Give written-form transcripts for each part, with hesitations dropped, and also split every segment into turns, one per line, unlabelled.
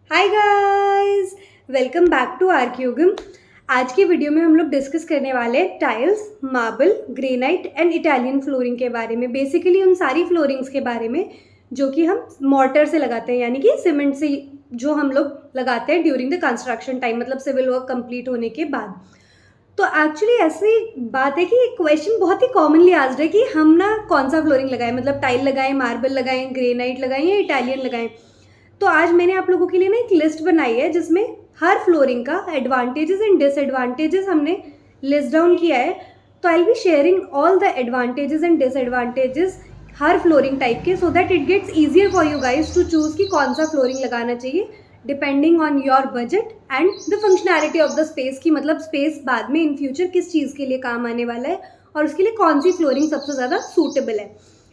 Hi guys, welcome back to आर्क्योगम। आज की वीडियो में हम लोग डिस्कस करने वाले हैं tiles, marble, granite and Italian flooring के बारे में। बेसिकली उन सारी फ्लोरिंग्स के बारे में जो कि हम मॉर्टर से लगाते हैं, यानी कि सीमेंट से जो हम लोग लगाते हैं ड्यूरिंग द कंस्ट्रक्शन टाइम, मतलब सिविल वर्क कंप्लीट होने के बाद। तो एक्चुअली ऐसी बात है कि क्वेश्चन बहुत ही कॉमनली आस्क्ड है कि हम ना कौन सा फ्लोरिंग लगाएं, मतलब टाइल लगाएं, मार्बल लगाएं, ग्रेनाइट लगाएं या इटालियन लगाएं। तो आज मैंने आप लोगों के लिए ना एक लिस्ट बनाई है जिसमें हर फ्लोरिंग का एडवांटेजेस एंड डिसएडवांटेजेस हमने लिस्ट डाउन किया है। तो I will be sharing all the advantages and disadvantages हर फ्लोरिंग टाइप के, so that it gets easier for you guys to choose कि कौन सा फ्लोरिंग लगाना चाहिए depending on your budget and the functionality of the space की, मतलब space बाद में इन फ्यूचर किस चीज़ के लिए काम आने वाला है और उसके लिए कौन सी फ्लोरिंग सबसे ज़्यादा सूटेबल है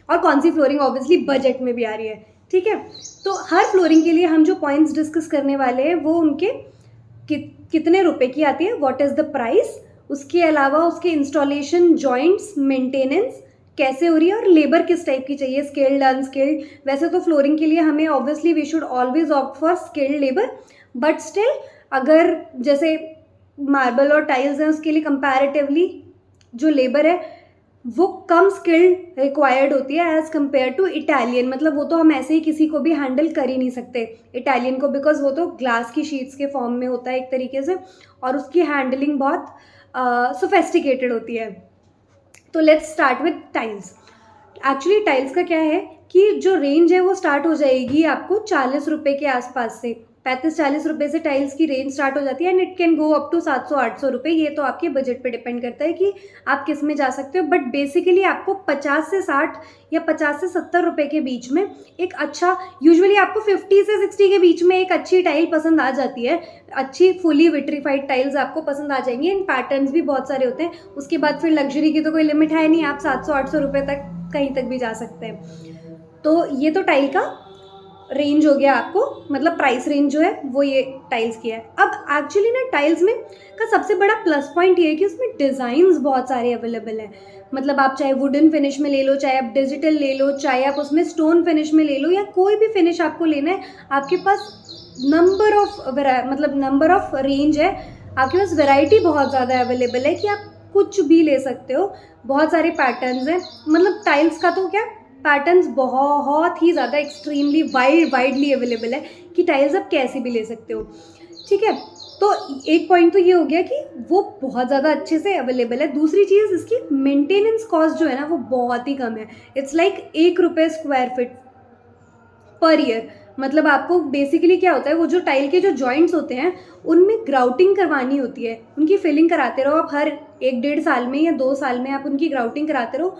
और कौन सी फ्लोरिंग ऑब्वियसली बजट में भी आ रही है। ठीक है, तो हर फ्लोरिंग के लिए हम जो पॉइंट्स डिस्कस करने वाले हैं वो उनके कितने रुपए की आती है, व्हाट इज़ द प्राइस, उसके अलावा उसके इंस्टॉलेशन, जॉइंट्स, मेंटेनेंस कैसे हो रही है और लेबर किस टाइप की चाहिए, स्किल्ड, अनस्किल्ड। वैसे तो फ्लोरिंग के लिए हमें obviously we should always opt for skilled labour, but still अगर जैसे मार्बल और टाइल्स हैं उसके लिए कंपैरेटिवली जो लेबर है वो कम स्किल्ड रिक्वायर्ड होती है एज़ कम्पेयर टू इटालियन। मतलब वो तो हम ऐसे ही किसी को भी हैंडल कर ही नहीं सकते इटालियन को, बिकॉज वो तो ग्लास की शीट्स के फॉर्म में होता है एक तरीके से और उसकी हैंडलिंग बहुत सोफेस्टिकेटेड होती है। तो let's start with tiles. Actually tiles का क्या है कि जो रेंज है वो स्टार्ट हो जाएगी आपको 40 रुपये के आसपास से, 35-40 रुपये से टाइल्स की रेंज स्टार्ट हो जाती है and it can go up to 700-800 रुपये। ये तो आपके बजट पे डिपेंड करता है कि आप किस में जा सकते हो, बट बेसिकली आपको 50 से 60 या 50 से 70 रुपये के बीच में एक अच्छा, यूजुअली आपको 50 से 60 के बीच में एक अच्छी टाइल पसंद आ जाती है। अच्छी फुली विट्रीफाइड टाइल्स आपको पसंद आ जाएंगी एंड पैटर्न्स भी बहुत सारे होते हैं। उसके बाद फिर लग्जरी की तो कोई लिमिट है नहीं, आप 700-800 रुपये तक कहीं तक भी जा सकते हैं। तो ये तो टाइल का रेंज हो गया आपको, मतलब प्राइस रेंज जो है वो ये टाइल्स की है। अब एक्चुअली ना टाइल्स में का सबसे बड़ा प्लस पॉइंट ये है कि उसमें डिज़ाइंस बहुत सारे अवेलेबल हैं। मतलब आप चाहे वुडन फिनिश में ले लो, चाहे आप डिजिटल ले लो, चाहे आप उसमें स्टोन फिनिश में ले लो, या कोई भी फिनिश आपको लेना है, आपके पास नंबर ऑफ रेंज है, आपके पास वैरायटी बहुत ज़्यादा अवेलेबल है कि आप कुछ भी ले सकते हो। बहुत सारे पैटर्न्स हैं, मतलब टाइल्स का तो क्या, पैटर्न्स बहुत ही ज़्यादा एक्सट्रीमली वाइडली अवेलेबल है कि टाइल्स आप कैसे भी ले सकते हो। ठीक है, तो एक पॉइंट तो ये हो गया कि वो बहुत ज़्यादा अच्छे से अवेलेबल है। दूसरी चीज़, इसकी मेंटेनेंस कॉस्ट जो है ना वो बहुत ही कम है। इट्स लाइक 1 रुपये स्क्वायर फीट पर ईयर। मतलब आपको बेसिकली क्या होता है, वो जो टाइल के जो जॉइंट्स होते हैं उनमें ग्राउटिंग करवानी होती है, उनकी फिलिंग कराते रहो आप, हर 1-1.5 साल में या 2 साल में आप उनकी ग्राउटिंग कराते रहो।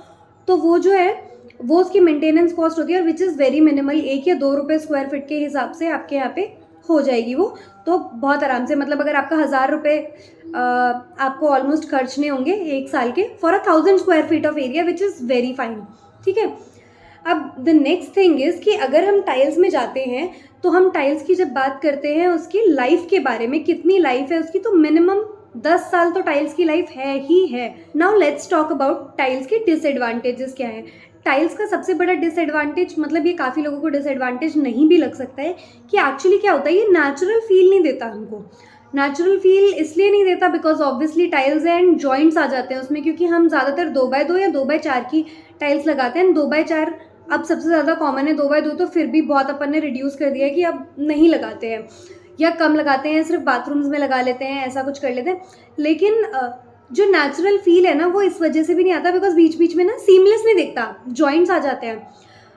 तो वो जो है वो उसकी मेंटेनेंस कॉस्ट होती है, और विच इज़ वेरी मिनिमल। 1 या 2 रुपये स्क्वायर फीट के हिसाब से आपके यहाँ पे हो जाएगी वो, तो बहुत आराम से। मतलब अगर आपका 1000 रुपये आपको ऑलमोस्ट खर्चने होंगे 1 साल के for 1000 square feet of area, which is very fine. ठीक है, अब द नेक्स्ट थिंग इज़ कि अगर हम टाइल्स में जाते हैं तो हम टाइल्स की जब बात करते हैं उसकी लाइफ के बारे में, कितनी लाइफ है उसकी, तो मिनिमम 10 साल तो टाइल्स की लाइफ है ही है। Now let's talk about tiles के डिसएडवांटेजेस क्या हैं। टाइल्स का सबसे बड़ा डिसएडवांटेज, मतलब ये काफ़ी लोगों को डिसएडवांटेज नहीं भी लग सकता है, कि एक्चुअली क्या होता है, ये नेचुरल फील नहीं देता हमको। नेचुरल फील इसलिए नहीं देता because obviously tiles and joints आ जाते हैं उसमें, क्योंकि हम ज़्यादातर 2x2 या 2x4 की टाइल्स लगाते हैं। 2x4 अब सबसे ज़्यादा कॉमन है, 2x2 तो फिर भी बहुत अपन ने रिड्यूस कर दिया है कि अब नहीं लगाते हैं या कम लगाते हैं, सिर्फ बाथरूम्स में लगा लेते हैं, ऐसा कुछ कर लेते हैं। लेकिन जो नेचुरल फील है ना वो इस वजह से भी नहीं आता बिकॉज बीच बीच में ना सीमलेस नहीं दिखता, जॉइंट्स आ जाते हैं।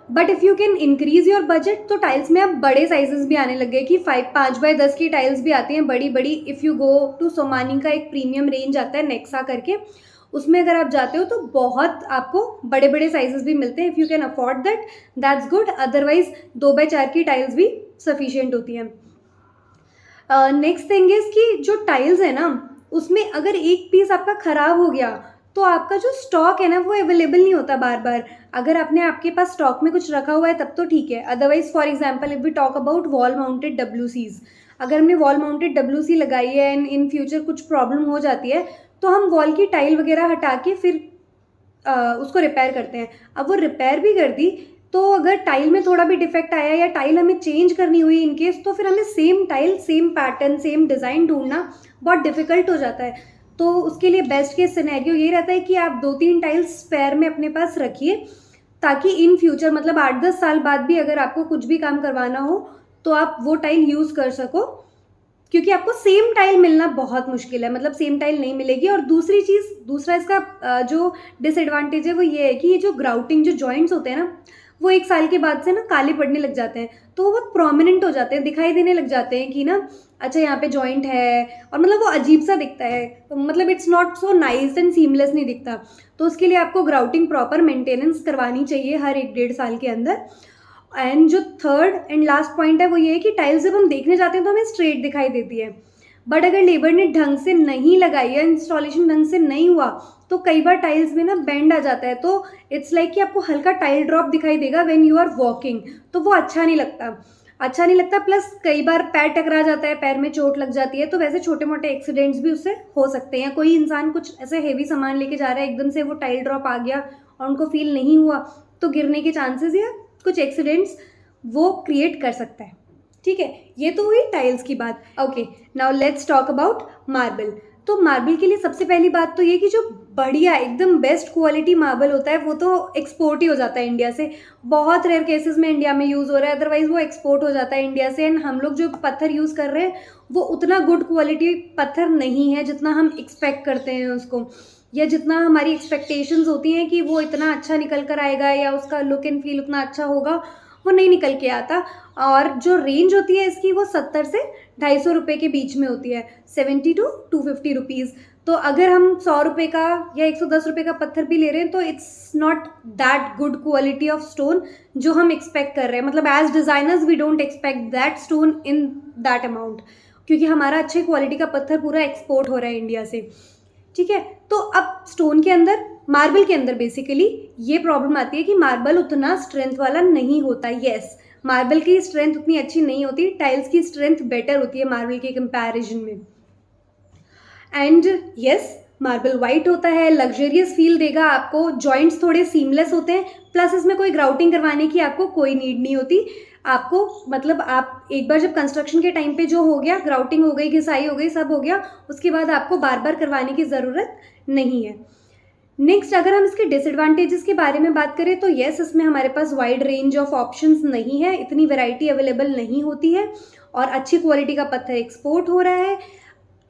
But if you can increase your budget तो टाइल्स में अब बड़े साइजेस भी आने लग गए कि 5x10 की टाइल्स भी आती हैं, बड़ी बड़ी। If you go to Somany का एक प्रीमियम रेंज आता है नेक्सा करके, उसमें अगर आप जाते हो तो बहुत आपको बड़े बड़े साइजेस भी मिलते हैं। If you can afford that, that's good, otherwise 2x4 की टाइल्स भी सफिशिएंट होती हैं। नेक्स्ट थिंग इज़ कि जो टाइल्स है ना उसमें अगर एक पीस आपका ख़राब हो गया तो आपका जो स्टॉक है ना वो अवेलेबल नहीं होता बार बार। अगर आपके पास स्टॉक में कुछ रखा हुआ है तब तो ठीक है, otherwise for example if we talk about wall mounted डब्ल्यूसीज, अगर हमने वॉल माउंटेड डब्ल्यूसी लगाई है एंड इन फ्यूचर कुछ प्रॉब्लम हो जाती है तो हम वॉल की टाइल वगैरह हटा के फिर उसको रिपेयर करते हैं। अब वो रिपेयर भी कर दी, तो अगर टाइल में थोड़ा भी डिफेक्ट आया या टाइल हमें चेंज करनी हुई इन केस, तो फिर हमें same tile, same pattern, same design ढूंढना बहुत डिफिकल्ट हो जाता है। तो उसके लिए बेस्ट केस सिनेरियो ये रहता है कि आप 2-3 टाइल्स स्पेयर में अपने पास रखिए, ताकि इन फ्यूचर मतलब 8-10 साल बाद भी अगर आपको कुछ भी काम करवाना हो तो आप वो टाइल यूज़ कर सको, क्योंकि आपको सेम टाइल मिलना बहुत मुश्किल है, मतलब सेम टाइल नहीं मिलेगी। और दूसरा इसका जो डिसएडवांटेज है वो ये है कि ये जो ग्राउटिंग जो जॉइंट्स होते हैं ना, वो 1 साल के बाद से ना काले पड़ने लग जाते हैं, तो वो बहुत प्रोमिनेंट हो जाते हैं, दिखाई देने लग जाते हैं कि ना अच्छा यहाँ पे जॉइंट है, और मतलब वो अजीब सा दिखता है, मतलब it's not so nice and seamless नहीं दिखता। तो उसके लिए आपको ग्राउटिंग प्रॉपर मेंटेनेंस करवानी चाहिए हर 1-1.5 साल के अंदर। एंड जो थर्ड एंड लास्ट पॉइंट है वो ये है कि टाइल्स जब हम देखने जाते हैं तो हमें स्ट्रेट दिखाई देती है, बट अगर लेबर ने ढंग से नहीं लगाई या इंस्टॉलेशन ढंग से नहीं हुआ तो कई बार टाइल्स में ना बेंड आ जाता है, तो इट्स लाइक कि आपको हल्का टाइल ड्रॉप दिखाई देगा व्हेन यू आर वॉकिंग, तो वो अच्छा नहीं लगता। प्लस कई बार पैर टकरा जाता है, पैर में चोट लग जाती है, तो वैसे छोटे मोटे एक्सीडेंट्स भी उससे हो सकते हैं। कोई इंसान कुछ ऐसे हेवी सामान लेके जा रहा है, एकदम से वो टाइल ड्रॉप आ गया और उनको फील नहीं हुआ, तो गिरने के चांसेस या कुछ एक्सीडेंट्स वो क्रिएट कर सकता है। ठीक है, ये तो हुई टाइल्स की बात। Okay, now let's talk about marble. तो मार्बल के लिए सबसे पहली बात तो ये कि जो बढ़िया एकदम बेस्ट क्वालिटी मार्बल होता है वो तो एक्सपोर्ट ही हो जाता है इंडिया से। बहुत रेयर केसेस में इंडिया में यूज़ हो रहा है, अदरवाइज वो एक्सपोर्ट हो जाता है इंडिया से। एंड हम लोग जो पत्थर यूज़ कर रहे हैं वो उतना गुड क्वालिटी पत्थर नहीं है जितना हम एक्सपेक्ट करते हैं उसको, या जितना हमारी एक्सपेक्टेशंस होती हैं कि वो इतना अच्छा निकल कर आएगा या उसका लुक एंड फील उतना अच्छा होगा, वो नहीं निकल के आता। और जो रेंज होती है इसकी वो 70 से 250 रुपये के बीच में होती है, 70 to 250 रुपीज़। तो अगर हम 100 रुपये का या 110 रुपये का पत्थर भी ले रहे हैं तो it's not that good quality of stone जो हम एक्सपेक्ट कर रहे हैं। मतलब as designers we don't expect that stone in that amount, क्योंकि हमारा अच्छे क्वालिटी का पत्थर पूरा एक्सपोर्ट हो रहा है इंडिया से। ठीक है, तो अब स्टोन के अंदर, मार्बल के अंदर बेसिकली ये प्रॉब्लम आती है कि मार्बल उतना स्ट्रेंथ वाला नहीं होता। यस, मार्बल की स्ट्रेंथ उतनी अच्छी नहीं होती, टाइल्स की स्ट्रेंथ बेटर होती है मार्बल के कंपैरिजन में। एंड यस, मार्बल वाइट होता है, लग्जरियस फील देगा आपको, जॉइंट्स थोड़े सीमलेस होते हैं, प्लस इसमें कोई ग्राउटिंग करवाने की आपको कोई नीड नहीं होती। आपको मतलब आप एक बार जब कंस्ट्रक्शन के टाइम पे जो हो गया, ग्राउटिंग हो गई, घिसाई हो गई, सब हो गया, उसके बाद आपको बार बार करवाने की ज़रूरत नहीं है। नेक्स्ट, अगर हम इसके डिसएडवांटेजेस के बारे में बात करें तो येस, इसमें हमारे पास वाइड रेंज ऑफ ऑप्शंस नहीं है, इतनी वैरायटी अवेलेबल नहीं होती है, और अच्छी क्वालिटी का पत्थर एक्सपोर्ट हो रहा है।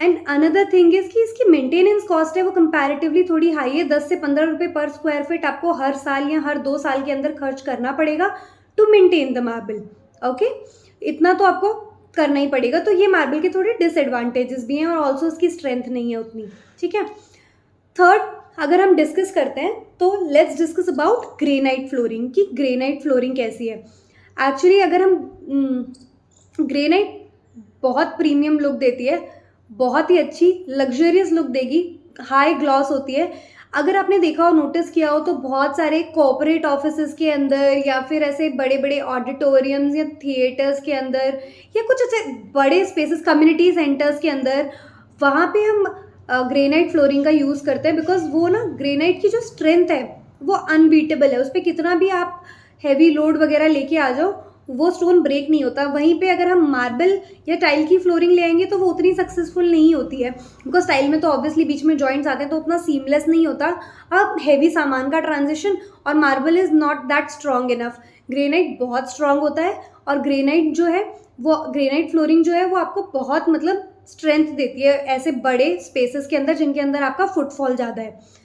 एंड अनदर थिंग इज़ कि इसकी मेंटेनेंस कॉस्ट है वो कंपैरेटिवली थोड़ी हाई है। 10 से 15 रुपये पर स्क्वायर फीट आपको हर साल या हर 2 साल के अंदर खर्च करना पड़ेगा to maintain the marble. Okay, इतना तो आपको करना ही पड़ेगा। तो ये मार्बल के थोड़े डिसएडवांटेजेस भी हैं, और ऑल्सो इसकी स्ट्रेंथ नहीं है उतनी। ठीक है, थर्ड अगर हम डिस्कस करते हैं तो let's discuss about granite flooring, कि ग्रेनाइट फ्लोरिंग कैसी है। एक्चुअली अगर हम ग्रेनाइट बहुत प्रीमियम लुक देती है, बहुत ही अच्छी लग्जरियस लुक देगी, हाई ग्लॉस होती है। अगर आपने देखा हो, नोटिस किया हो, तो बहुत सारे कॉर्पोरेट ऑफिसेज के अंदर या फिर ऐसे बड़े बड़े ऑडिटोरियम्स या थिएटर्स के अंदर या कुछ ऐसे बड़े स्पेसेस, कम्युनिटी सेंटर्स के अंदर, वहाँ पे हम ग्रेनाइट फ्लोरिंग का यूज़ करते हैं, बिकॉज वो ना ग्रेनाइट की जो स्ट्रेंथ है वो अनबीटेबल है। उस पर कितना भी आप हैवी लोड वगैरह लेके आ जाओ, वो स्टोन ब्रेक नहीं होता। वहीं पे अगर हम मार्बल या टाइल की फ्लोरिंग ले आएंगे तो वो उतनी सक्सेसफुल नहीं होती है, बिकॉज टाइल में तो ऑब्वियसली बीच में जॉइंट्स आते हैं तो उतना सीमलेस नहीं होता अब हैवी सामान का ट्रांजिशन, और marble is not that strong enough. Granite बहुत स्ट्रॉन्ग होता है, और ग्रेनाइट जो है वो, ग्रेनाइट फ्लोरिंग जो है वो आपको बहुत मतलब स्ट्रेंथ देती है ऐसे बड़े स्पेसेस के अंदर जिनके अंदर आपका फुटफॉल ज़्यादा है।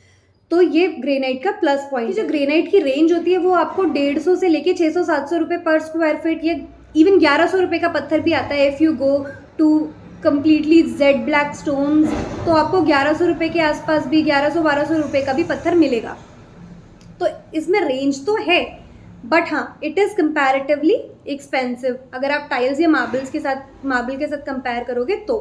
तो ये ग्रेनाइट का प्लस पॉइंट। जो ग्रेनाइट की रेंज होती है वो आपको 150 से लेके 600-700 रुपये पर स्क्वायर फीट, या इवन 1100 रुपये का पत्थर भी आता है। If you go to completely jet black stones तो आपको 1100 रुपये के आसपास भी, 1100-1200 रुपये का भी पत्थर मिलेगा। तो इसमें रेंज तो है, बट हाँ, इट इज़ कंपैरेटिवली एक्सपेंसिव अगर आप टाइल्स या मार्बल के साथ कंपेयर करोगे तो।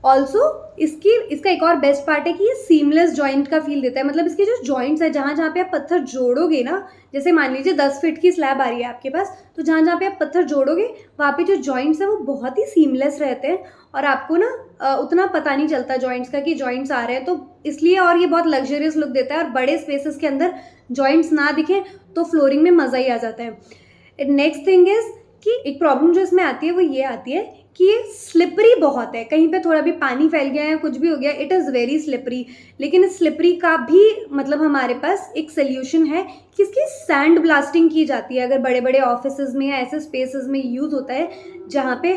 ऑल्सो इसका एक और बेस्ट पार्ट है कि ये सीमलेस जॉइंट का फील देता है। मतलब इसके जो जॉइंट्स है, जहाँ जहाँ पे आप पत्थर जोड़ोगे ना, जैसे मान लीजिए 10 फीट की स्लैब आ रही है आपके पास, तो जहाँ जहाँ पे आप पत्थर जोड़ोगे वहाँ पे जो जॉइंट्स है वो बहुत ही सीमलेस रहते हैं और आपको ना उतना पता नहीं चलता जॉइंट्स का कि जॉइंट्स आ रहे हैं, तो इसलिए और ये बहुत लग्जरियस लुक देता है। और बड़े स्पेसेस के अंदर जॉइंट्स ना दिखे तो फ्लोरिंग में मज़ा ही आ जाता है। नेक्स्ट थिंग इज कि एक प्रॉब्लम जो इसमें आती है वो ये आती है कि ये स्लिपरी बहुत है। कहीं पे थोड़ा भी पानी फैल गया है, कुछ भी हो गया, इट इज़ वेरी स्लिपरी। लेकिन इस स्लिपरी का भी मतलब हमारे पास एक सोल्यूशन है कि इसकी सैंड ब्लास्टिंग की जाती है। अगर बड़े बड़े ऑफिसेज में या ऐसे स्पेसेस में यूज़ होता है जहाँ पे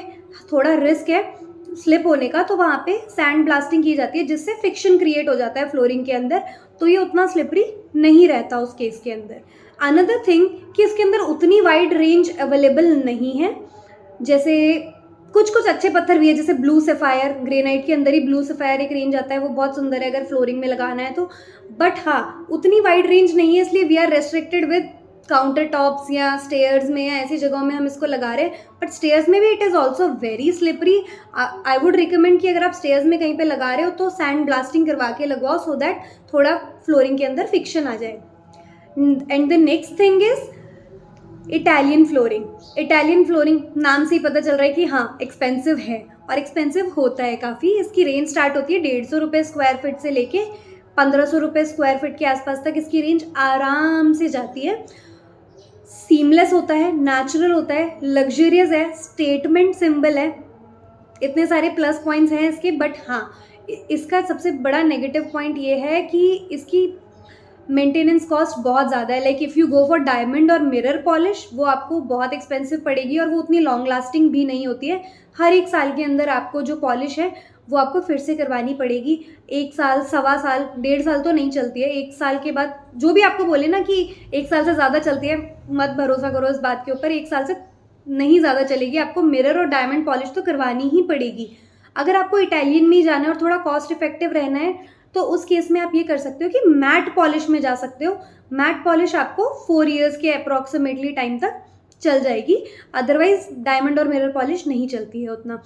थोड़ा रिस्क है स्लिप होने का, तो वहाँ पे सैंड ब्लास्टिंग की जाती है, जिससे फ्रिक्शन क्रिएट हो जाता है फ्लोरिंग के अंदर, तो ये उतना स्लिपरी नहीं रहता उस केस के अंदर। अनदर थिंग कि इसके अंदर उतनी वाइड रेंज अवेलेबल नहीं है। जैसे कुछ कुछ अच्छे पत्थर भी है, जैसे ब्लू सफ़ायर, ग्रेनाइट के अंदर ही ब्लू सफ़ायर एक रेंज आता है, वो बहुत सुंदर है अगर फ्लोरिंग में लगाना है तो। बट हाँ, उतनी वाइड रेंज नहीं है, इसलिए we are restricted with countertops या स्टेयर्स में या ऐसी जगहों में हम इसको लगा रहे हैं। बट स्टेयर्स में भी it is also very slippery. I would recommend कि अगर आप स्टेयर्स में कहीं पे लगा रहे हो तो सैंड ब्लास्टिंग करवा के लगवाओ, सो दैट थोड़ा फ्लोरिंग के अंदर फिक्शन आ जाए। And the next thing is Italian flooring. Italian flooring नाम से ही पता चल रहा है कि हाँ एक्सपेंसिव है, और एक्सपेंसिव होता है काफ़ी। इसकी रेंज स्टार्ट होती है 150 रुपये स्क्वायर फीट से लेके 1500 रुपये स्क्वायर फीट के आसपास तक इसकी रेंज आराम से जाती है। सीमलेस होता है, नेचुरल होता है, लग्जरियस है, स्टेटमेंट सिंबल है, इतने सारे प्लस पॉइंट्स हैं इसके। बट हाँ, इसका सबसे बड़ा नेगेटिव पॉइंट ये है कि इसकी मेंटेनेंस कॉस्ट बहुत ज़्यादा है। Like if you go for diamond और मिरर पॉलिश, वो आपको बहुत एक्सपेंसिव पड़ेगी और वो उतनी लॉन्ग लास्टिंग भी नहीं होती है। हर एक साल के अंदर आपको जो पॉलिश है वो आपको फिर से करवानी पड़ेगी। 1 साल, सवा साल, 1.5 साल तो नहीं चलती है। 1 साल के बाद जो भी आपको बोले ना कि 1 साल से ज़्यादा चलती है, मत भरोसा करो इस बात के ऊपर। 1 साल से नहीं ज़्यादा चलेगी, आपको मिरर और डायमंड पॉलिश तो करवानी ही पड़ेगी। अगर आपको इटालियन में ही जाना है और थोड़ा कॉस्ट इफेक्टिव रहना है तो उस केस में आप ये कर सकते हो कि मैट पॉलिश में जा सकते हो। मैट पॉलिश आपको 4 ईयर्स के अप्रॉक्सीमेटली टाइम तक चल जाएगी। अदरवाइज डायमंड और मिरर पॉलिश नहीं चलती है उतना।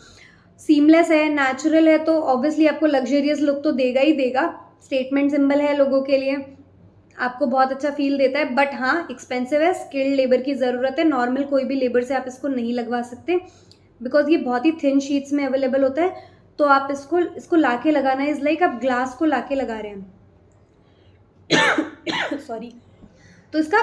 सीमलेस है, नेचुरल है, तो ऑब्वियसली आपको लग्जरियस लुक तो देगा ही देगा। स्टेटमेंट सिंबल है लोगों के लिए, आपको बहुत अच्छा फील देता है। बट हाँ, एक्सपेंसिव है, स्किल्ड लेबर की ज़रूरत है। नॉर्मल कोई भी लेबर से आप इसको नहीं लगवा सकते, बिकॉज ये बहुत ही थिन शीट्स में अवेलेबल होता है। तो आप इसको लाके लगाना इज़ लाइक आप ग्लास को लाके लगा रहे हैं। सॉरी। तो इसका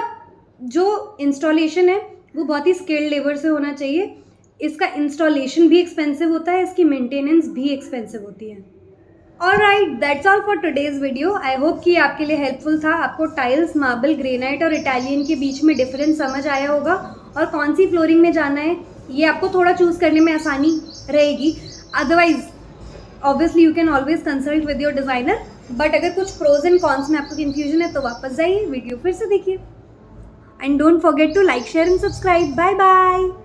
जो इंस्टॉलेशन है वो बहुत ही स्किल्ड लेबर से होना चाहिए। इसका इंस्टॉलेशन भी एक्सपेंसिव होता है, इसकी मेंटेनेंस भी एक्सपेंसिव होती है। Alright, that's all for today's video. I hope कि आपके लिए हेल्पफुल था। आपको टाइल्स, मार्बल, ग्रेनाइट और इटालियन के बीच में डिफरेंस समझ आया होगा और कौन सी फ्लोरिंग में जाना है ये आपको थोड़ा चूज़ करने में आसानी रहेगी। Otherwise obviously you can always consult with your designer. But अगर कुछ प्रोज एंड कॉन्स में आपको कन्फ्यूजन है तो वापस जाइए, वीडियो फिर से देखिए। And don't forget to like, share and subscribe. Bye bye.